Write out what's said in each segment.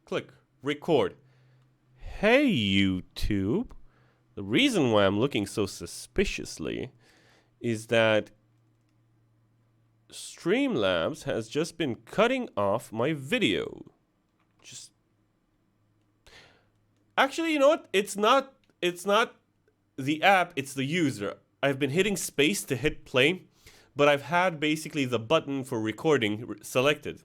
Click record. Hey YouTube. The reason why I'm looking so suspiciously is that Streamlabs has just been cutting off my video. Actually, you know what? It's not the app, it's the user. I've been hitting space to hit play, but I've had basically the button for recording selected.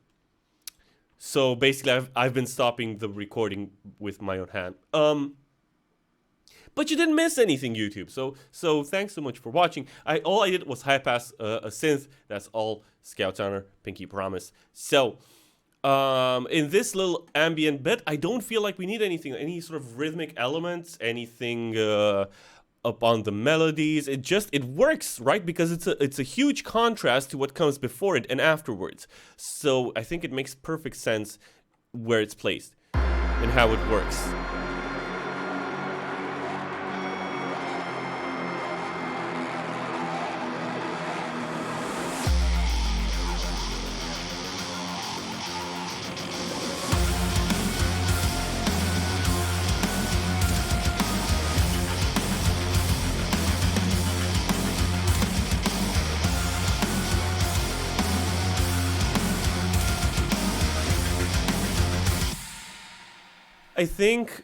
So basically I've been stopping the recording with my own hand. But you didn't miss anything, YouTube. So thanks so much for watching. All I did was high pass a synth. That's all. Scout's honor, pinky promise. So in this little ambient bit, I don't feel like we need anything, any sort of rhythmic elements, anything up on the melodies. It works, right? Because it's a huge contrast to what comes before it and afterwards. So I think it makes perfect sense where it's placed and how it works. I think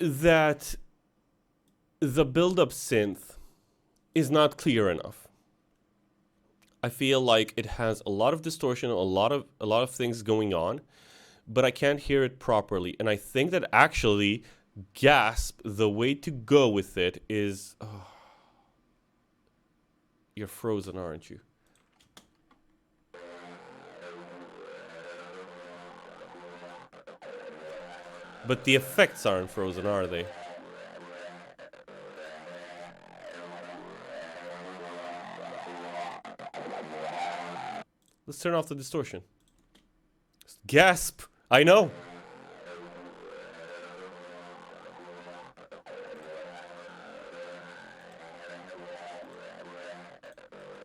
that the build-up synth is not clear enough. I feel like it has a lot of distortion, a lot of things going on, but I can't hear it properly. And I think that actually, Gasp, the way to go with it is... Oh, you're frozen, aren't you? But the effects aren't frozen, are they? Let's turn off the distortion. Gasp! I know!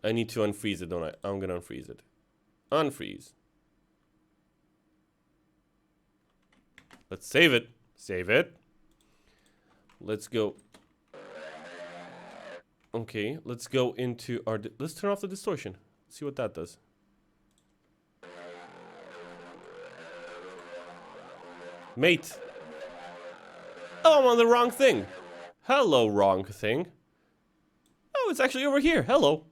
I need to unfreeze it, don't I? I'm gonna unfreeze it. Unfreeze. Let's save it. Save it. Let's go. Okay, let's go into our... Let's turn off the distortion. See what that does. Mate. Oh, I'm on the wrong thing. Hello, wrong thing. Oh, it's actually over here. Hello.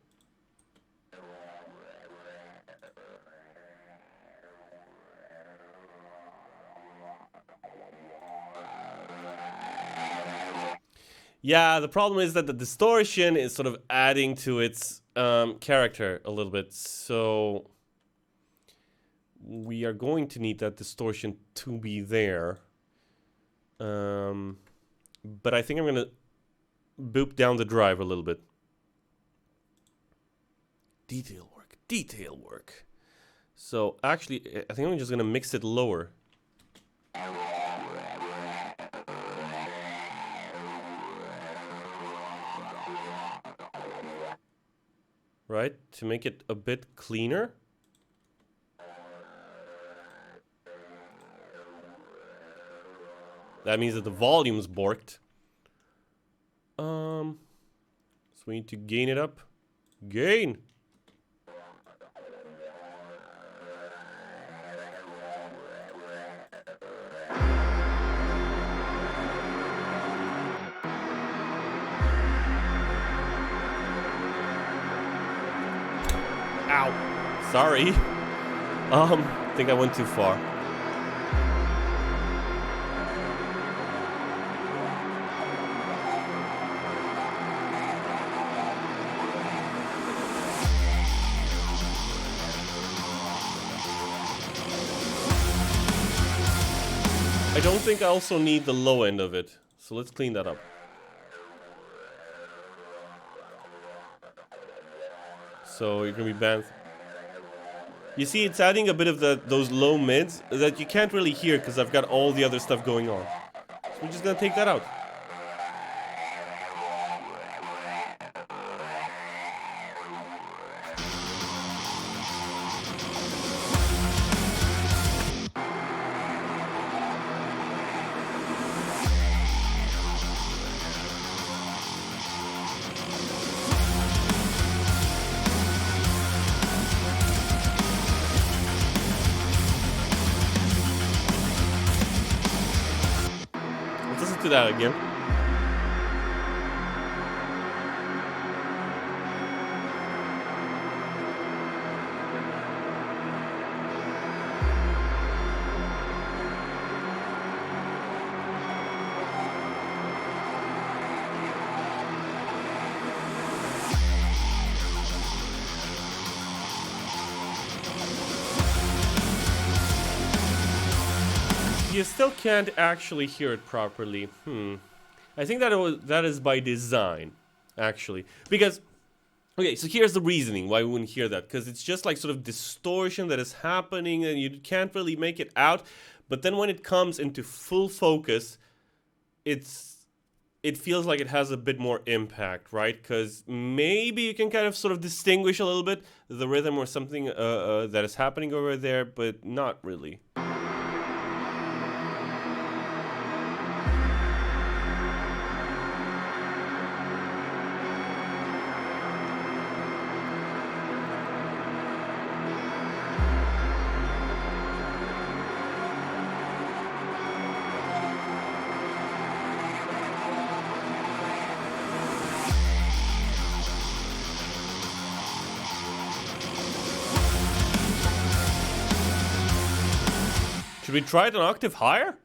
Yeah, the problem is that the distortion is sort of adding to its character a little bit. So we are going to need that distortion to be there. But I think I'm going to boop down the drive a little bit. Detail work, detail work. So actually, I think I'm just going to mix it lower. Right, to make it a bit cleaner. That means that the volume's borked. So we need to gain it up. Gain! Ow. Sorry. I think I went too far. I don't think I also need the low end of it. So let's clean that up. So you're gonna be banned. You see, it's adding a bit of those low mids that you can't really hear because I've got all the other stuff going on. So we're just gonna take that out. to that again. You still can't actually hear it properly. I think that is by design, actually. Because, okay, so here's the reasoning why we wouldn't hear that. Because it's just like sort of distortion that is happening and you can't really make it out. But then when it comes into full focus, it feels like it has a bit more impact, right? Because maybe you can kind of sort of distinguish a little bit the rhythm or something that is happening over there, but not really. Should we try it an octave higher?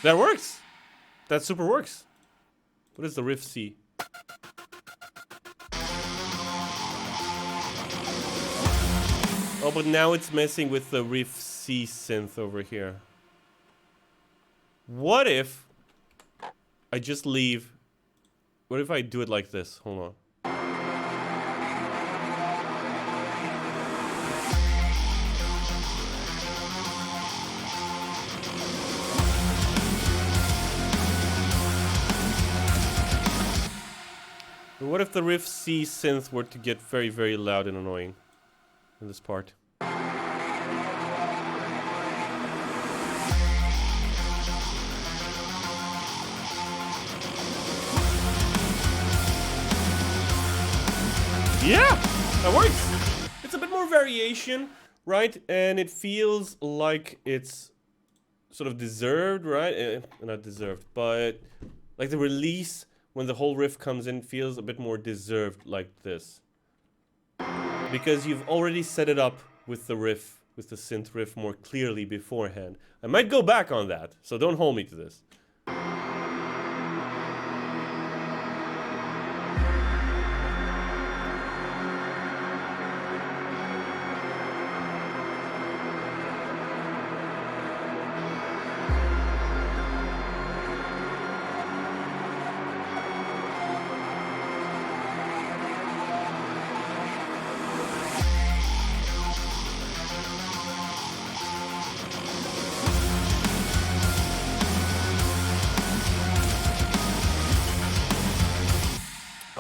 That works. That super works. What is the riff C? Oh, but now it's messing with the riff C synth over here. What if I just leave? What if I do it like this? Hold on. What if the riff C synth were to get very, very loud and annoying in this part? Yeah, that works. It's a bit more variation, right? And it feels like it's sort of deserved, right? Not deserved, but like the release when the whole riff comes in feels a bit more deserved like this. Because you've already set it up with the riff, with the synth riff more clearly beforehand. I might go back on that, so don't hold me to this.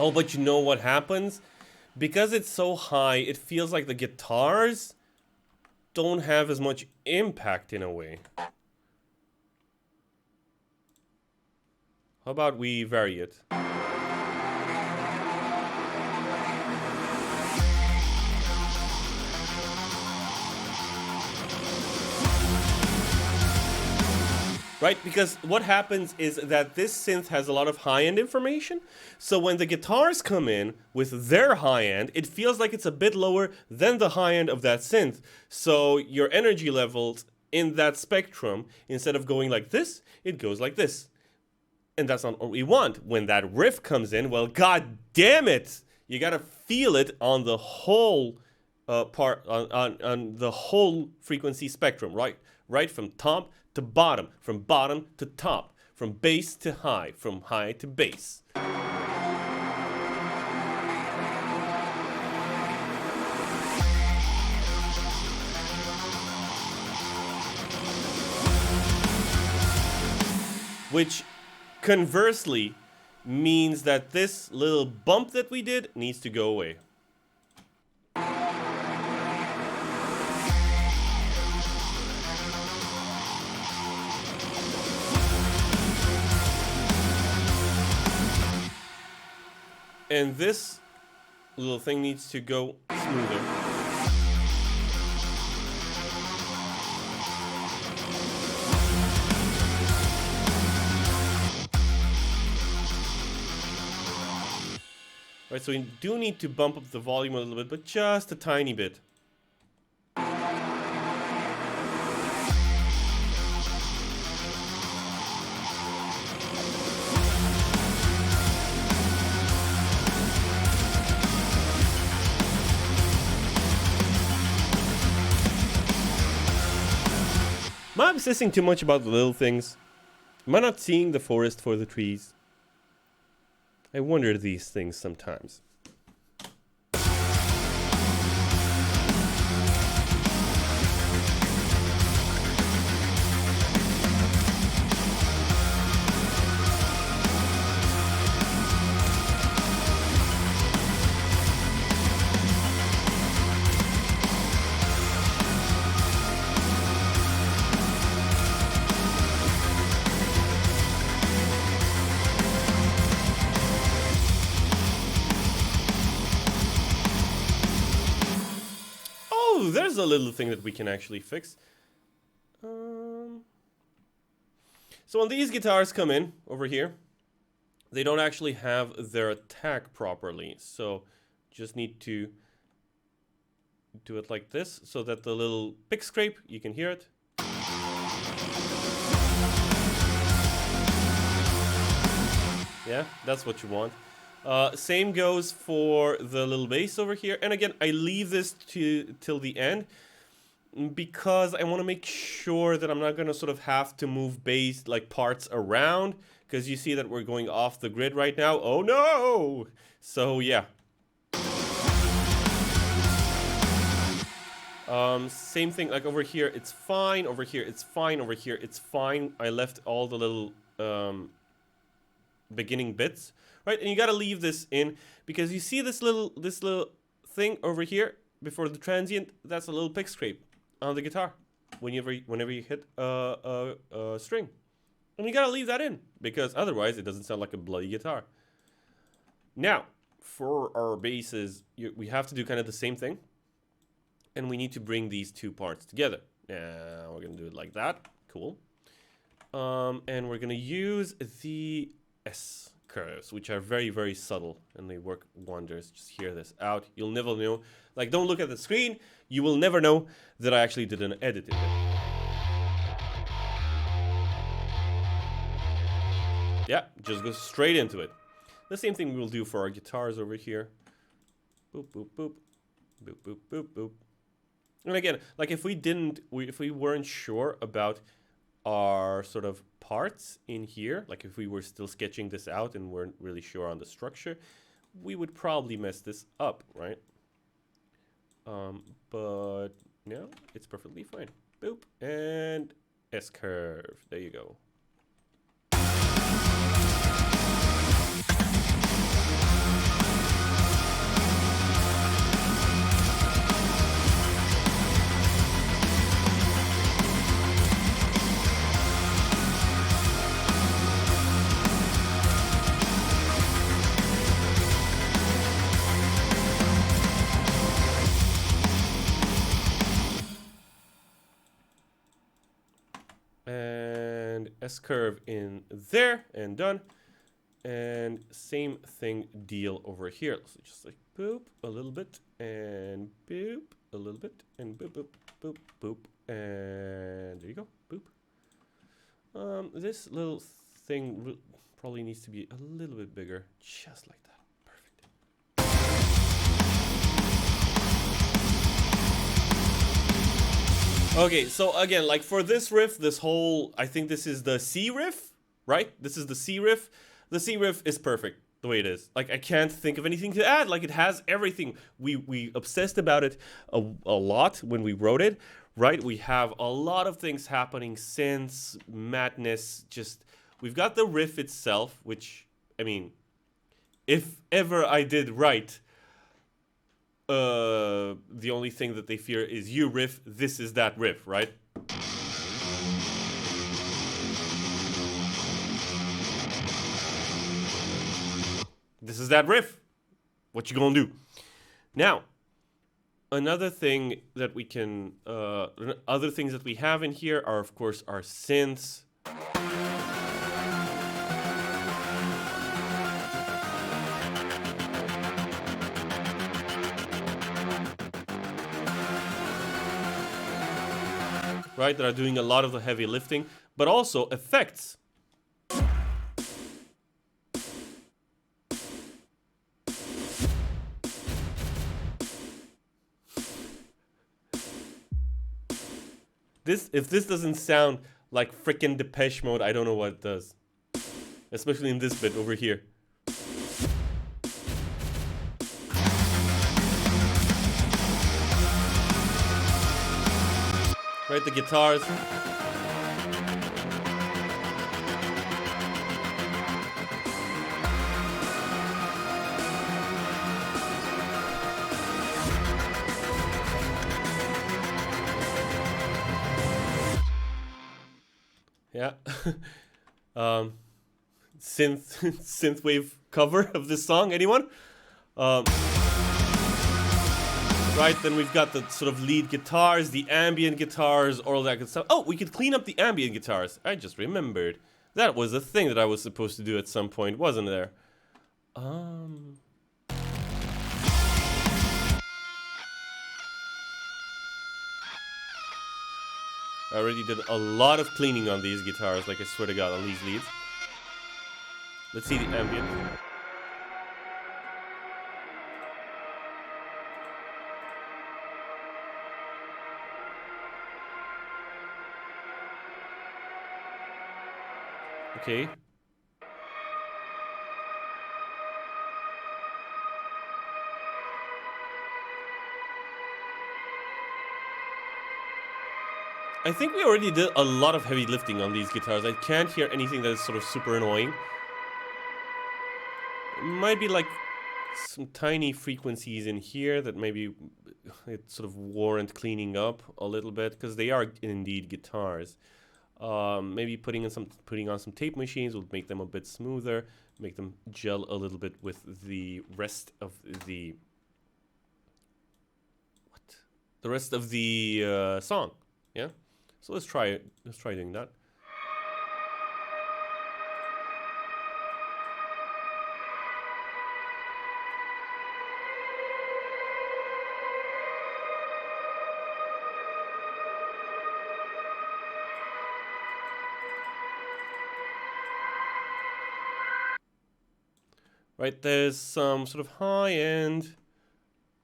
Oh, but you know what happens? Because it's so high, it feels like the guitars don't have as much impact in a way. How about we vary it? Right, because what happens is that this synth has a lot of high-end information. So when the guitars come in with their high-end, it feels like it's a bit lower than the high-end of that synth. So your energy levels in that spectrum, instead of going like this, it goes like this. And that's not what we want. When that riff comes in, well, god damn it! You gotta feel it on the whole on the whole frequency spectrum, right? Right from top to bottom, from bottom to top, from bass to high, from high to bass. which conversely means that this little bump that we did needs to go away. And this little thing needs to go smoother. Right, so we do need to bump up the volume a little bit, but just a tiny bit. Am I obsessing too much about the little things? Am I not seeing the forest for the trees? I wonder these things sometimes. There's a little thing that we can actually fix. So when these guitars come in over here, they don't actually have their attack properly. So just need to do it like this so that the little pick scrape, you can hear it. Yeah, that's what you want. Same goes for the little bass over here. And again, I leave this till the end because I want to make sure that I'm not going to sort of have to move bass like parts around, because you see that we're going off the grid right now. Oh no! So yeah. Same thing, like over here it's fine, over here it's fine, over here it's fine. I left all the little beginning bits. Right, and you gotta leave this in because you see this little thing over here before the transient. That's a little pick scrape on the guitar whenever you hit a string, and you gotta leave that in because otherwise it doesn't sound like a bloody guitar. Now, for our basses, we have to do kind of the same thing, and we need to bring these two parts together. Now we're gonna do it like that. Cool. And we're gonna use the S curves, which are very, very subtle, and they work wonders. Just hear this out. You'll never know. Like, don't look at the screen. You will never know that I actually did an edit in it. Yeah, just go straight into it. The same thing we'll do for our guitars over here. Boop, boop, boop. Boop, boop, boop, boop. And again, like if we weren't sure about our sort of parts in here, like if we were still sketching this out and weren't really sure on the structure, we would probably mess this up, right? But no, it's perfectly fine. Boop, and S-curve. There you go. And S-curve in there and done. And same thing deal over here. So just like boop a little bit and boop a little bit and boop boop boop boop, and there you go, boop. This little thing probably needs to be a little bit bigger, just like that. Okay, so again, like for this riff, this whole, I think this is the C riff, right? This is the C riff. The C riff is perfect the way it is. Like I can't think of anything to add. Like it has everything. We obsessed about it a lot when we wrote it, right? We have a lot of things happening, synths, madness, just we've got the riff itself, which, I mean, if ever I did right, the only thing that they fear is you riff. This is that riff, right? This is that riff. What you gonna do? Now, another thing that we can, other things that we have in here are, of course, our synths. Right, that are doing a lot of the heavy lifting, but also effects. If this doesn't sound like frickin' Depeche Mode, I don't know what it does. Especially in this bit over here. Right, the guitars. Yeah. Synthwave cover of this song, anyone? Right, then we've got the sort of lead guitars, the ambient guitars, all that good stuff. Oh, we could clean up the ambient guitars. I just remembered. That was a thing that I was supposed to do at some point, wasn't there? I already did a lot of cleaning on these guitars, like I swear to God, on these leads. Let's see the ambient. Okay. I think we already did a lot of heavy lifting on these guitars. I can't hear anything that is sort of super annoying. It might be like some tiny frequencies in here that maybe it sort of warrant cleaning up a little bit, because they are indeed guitars. Maybe putting on some tape machines will make them a bit smoother, make them gel a little bit with the rest of the song. Yeah. So let's try it. Let's try doing that. Right, there's some sort of high-end,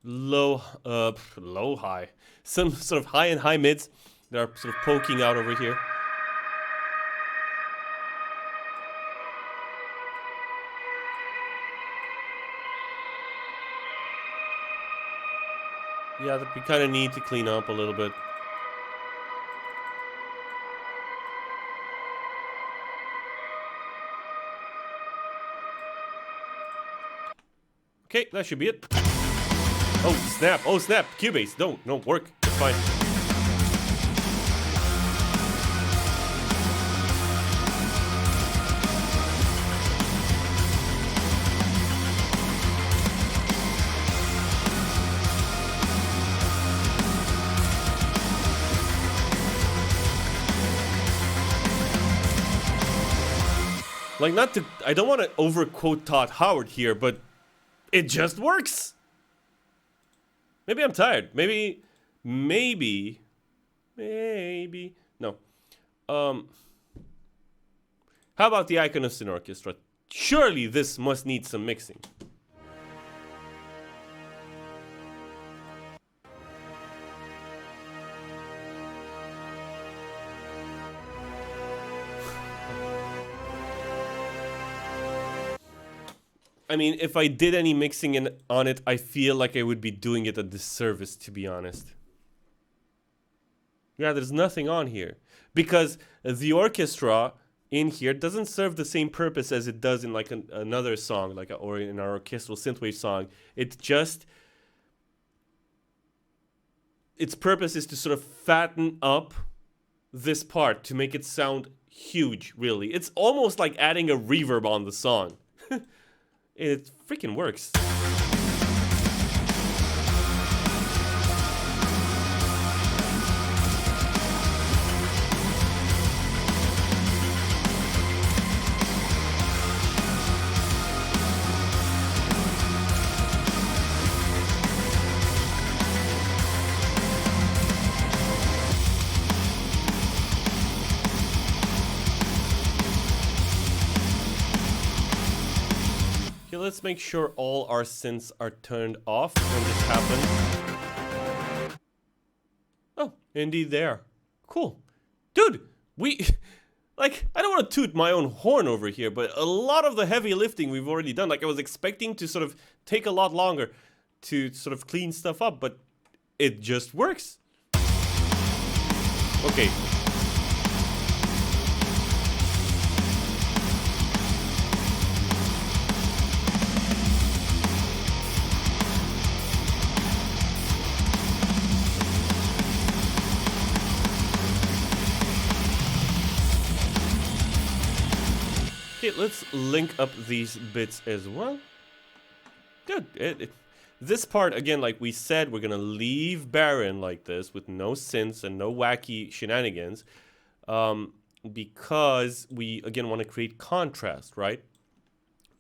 low-high, some sort of high and high mids that are sort of poking out over here. Yeah, that we kind of need to clean up a little bit. Okay, that should be it. Oh, snap. Oh, snap. Cubase. No, work. It's fine. Like, not to... I don't want to overquote Todd Howard here, but... it just works. Maybe I'm tired. Maybe. No. How about the Icon of Sin Orchestra? Surely this must need some mixing. I mean, if I did any mixing on it, I feel like I would be doing it a disservice, to be honest. Yeah, there's nothing on here. Because the orchestra in here doesn't serve the same purpose as it does in like another song, like or in our orchestral synthwave song. It just, its purpose is to sort of fatten up this part to make it sound huge, really. It's almost like adding a reverb on the song. It freaking works. Let's make sure all our synths are turned off when this happens. Oh, indeed they are. Cool. Dude, like, I don't want to toot my own horn over here, but a lot of the heavy lifting we've already done. Like, I was expecting to sort of take a lot longer to sort of clean stuff up, but it just works. Okay. Let's link up these bits as well. Good. This part, again, like we said, we're gonna leave barren like this with no synths and no wacky shenanigans, because we, again, want to create contrast, right?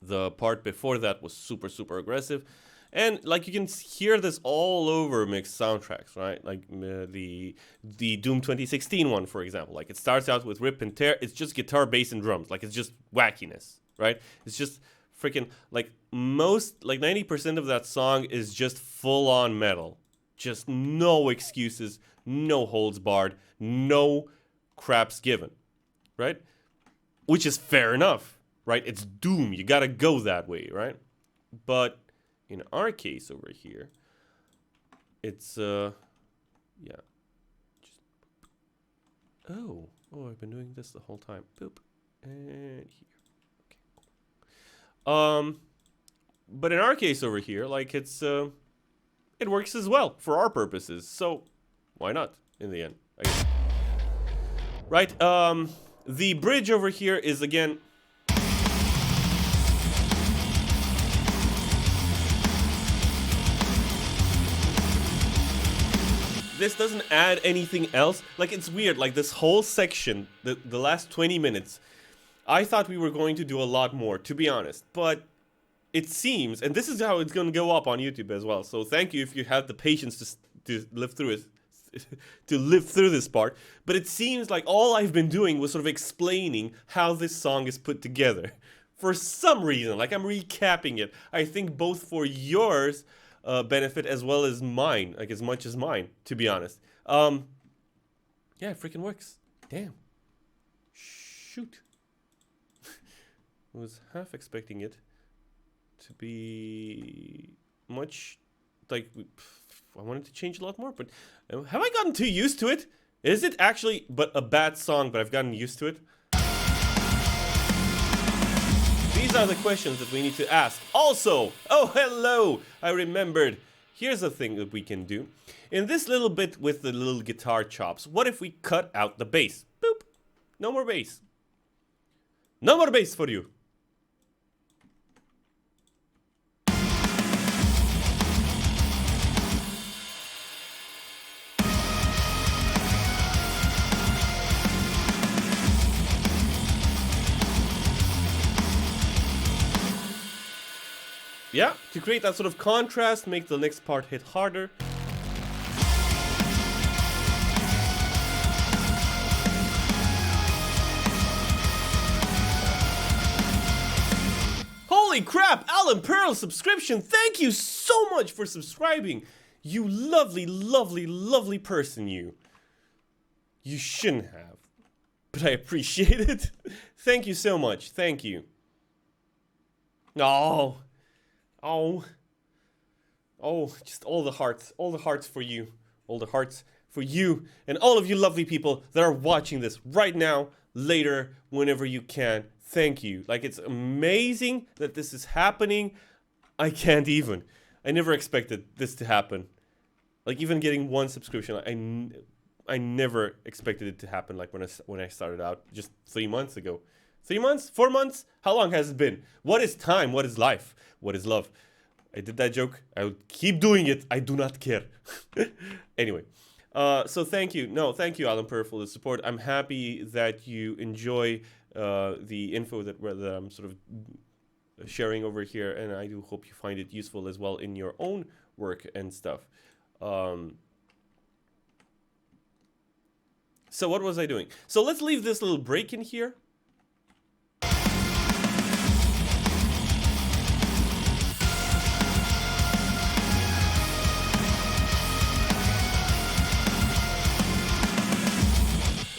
The part before that was super, super aggressive. And like you can hear this all over mixed soundtracks, right? Like the Doom 2016 one, for example. Like it starts out with rip and tear. It's just guitar, bass, and drums. Like it's just wackiness, right? It's just freaking like 90% of that song is just full on metal. Just no excuses, no holds barred, no craps given, right? Which is fair enough, right? It's Doom. You gotta go that way, right? But in our case over here, it's, yeah. Just, oh, I've been doing this the whole time. Boop. And here. Okay, cool. But in our case over here, like, it's, it works as well for our purposes. So, why not, in the end, I guess. Right, the bridge over here is, again, this doesn't add anything else. Like, it's weird. Like, this whole section, the last 20 minutes, I thought we were going to do a lot more, to be honest. But it seems, and this is how it's going to go up on YouTube as well. So thank you if you have the patience to live through it, to live through this part. But it seems like all I've been doing was sort of explaining how this song is put together. For some reason, like I'm recapping it. I think both for yours benefit as well as mine, like as much as mine, to be honest. Yeah, it freaking works. Damn. Shoot. I was half expecting it to be much, like, I wanted to change a lot more, but have I gotten too used to it? Is it actually but a bad song, but I've gotten used to it? These are the questions that we need to ask. Also, oh hello, I remembered. Here's a thing that we can do. In this little bit with the little guitar chops, what if we cut out the bass? Boop. No more bass. No more bass for you. Yeah, to create that sort of contrast, make the next part hit harder. Holy crap, Alan Pearl subscription. Thank you so much for subscribing. You lovely, lovely, lovely person, you. You shouldn't have, but I appreciate it. Thank you so much. Thank you. Oh. Oh, just all the hearts for you, all the hearts for you, and all of you lovely people that are watching this right now, later whenever you can. Thank you. Like, it's amazing that this is happening. I can't even. I never expected this to happen. Like, even getting one subscription, I never expected it to happen. Like when I started out just 3 months ago. 3 months? 4 months? How long has it been? What is time? What is life? What is love? I did that joke. I would keep doing it. I do not care. Anyway, so thank you. No, thank you, Alan Purr, for the support. I'm happy that you enjoy the info that I'm sort of sharing over here, and I do hope you find it useful as well in your own work and stuff. So what was I doing? So let's leave this little break in here.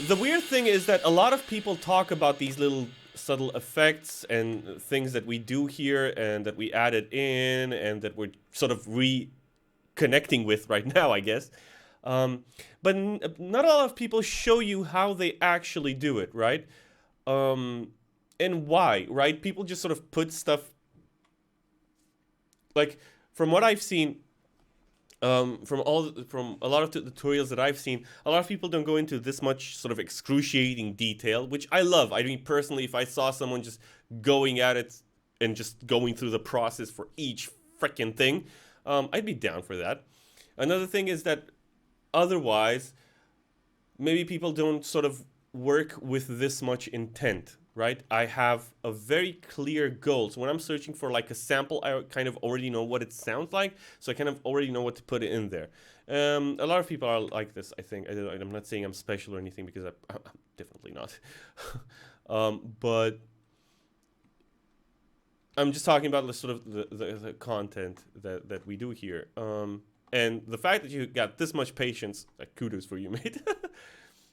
The weird thing is that a lot of people talk about these little subtle effects and things that we do here and that we added in and that we're sort of reconnecting with right now, I guess. But not a lot of people show you how they actually do it, right? And why, right? People just sort of put stuff, like, from what I've seen, from a lot of the tutorials that I've seen, a lot of people don't go into this much sort of excruciating detail, which I love. I mean, personally, if I saw someone just going at it and just going through the process for each freaking thing, I'd be down for that. Another thing is that otherwise, maybe people don't sort of work with this much intent, right? I have a very clear goal. So when I'm searching for like a sample, I kind of already know what it sounds like. So I kind of already know what to put in there. A lot of people are like this, I think. I'm not saying I'm special or anything, because I'm definitely not. But I'm just talking about the sort of the content that we do here. And the fact that you got this much patience, like, kudos for you, mate.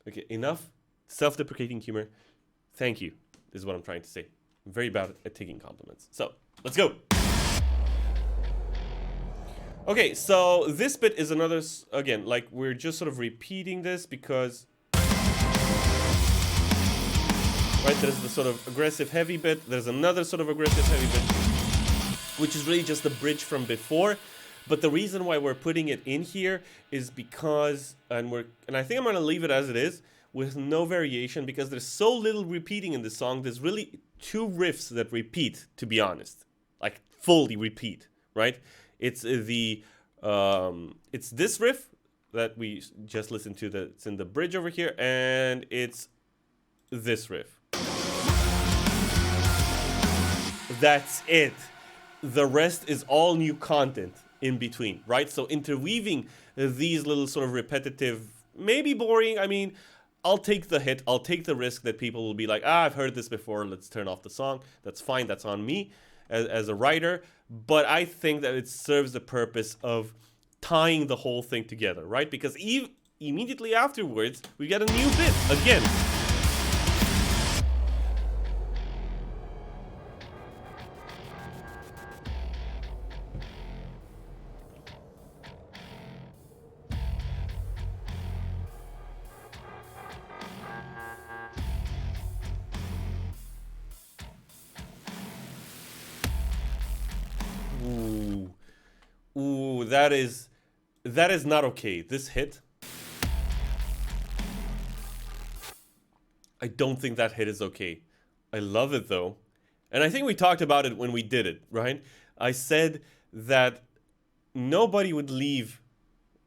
Okay, enough self-deprecating humor. Thank you. This is what I'm trying to say. I'm very bad at taking compliments. So, let's go. Okay, so this bit is another, again, like, we're just sort of repeating this because, right, there's the sort of aggressive heavy bit. There's another sort of aggressive heavy bit, which is really just the bridge from before. But the reason why we're putting it in here is because, and I think I'm going to leave it as it is, with no variation, because there's so little repeating in the song. There's really two riffs that repeat, to be honest, like fully repeat, right? It's it's this riff that we just listened to, that's in the bridge over here, and it's this riff. That's it. The rest is all new content in between, right? So interweaving these little sort of repetitive, maybe boring, I mean, I'll take the hit, I'll take the risk that people will be like, I've heard this before, let's turn off the song. That's fine, that's on me as a writer. But I think that it serves the purpose of tying the whole thing together, right? Because immediately afterwards, we get a new bit again. Ooh, that is not okay. This hit, I don't think that hit is okay. I love it though. And I think we talked about it when we did it, right? I said that nobody would leave.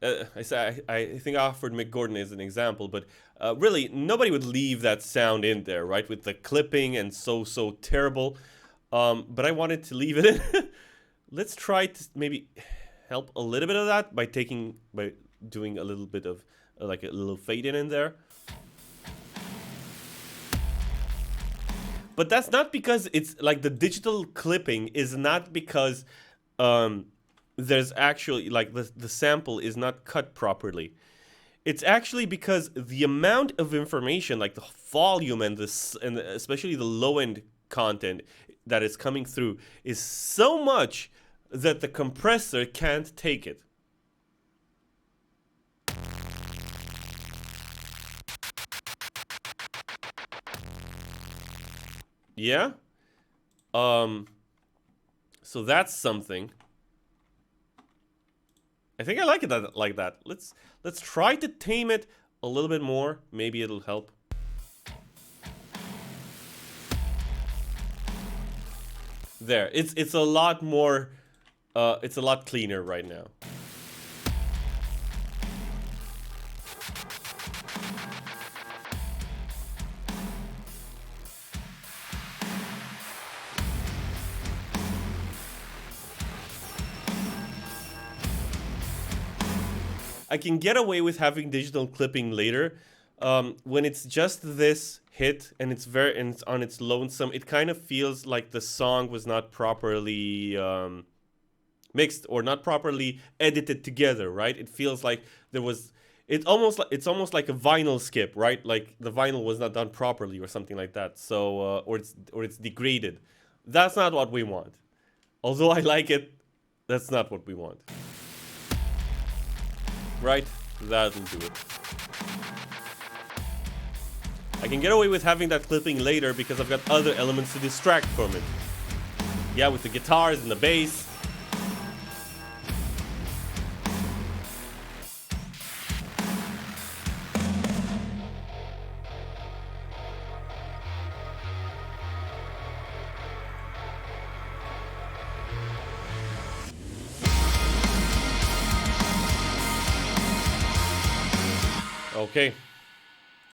I think I offered Mick Gordon as an example, but really nobody would leave that sound in there, right? With the clipping and so terrible. But I wanted to leave it in. Let's try to maybe help a little bit of that by doing a little bit of like a little fade in there. But that's not because it's like the digital clipping is not because there's actually like the sample is not cut properly. It's actually because the amount of information, like the volume and especially the low end content that is coming through, is so much that the compressor can't take it. Yeah. So that's something. I think I like it like that. Let's try to tame it a little bit more. Maybe it'll help. There. It's a lot more it's a lot cleaner right now. I can get away with having digital clipping later. When it's just this hit and it's on its lonesome, it kind of feels like the song was not properly mixed or not properly edited together, right? It feels like there was it's almost like a vinyl skip, right? Like the vinyl was not done properly or something like that. So or it's degraded. That's not what we want. Although I like it, that's not what we want. Right? That'll do it. I can get away with having that clipping later because I've got other elements to distract from it. Yeah, with the guitars and the bass. Okay,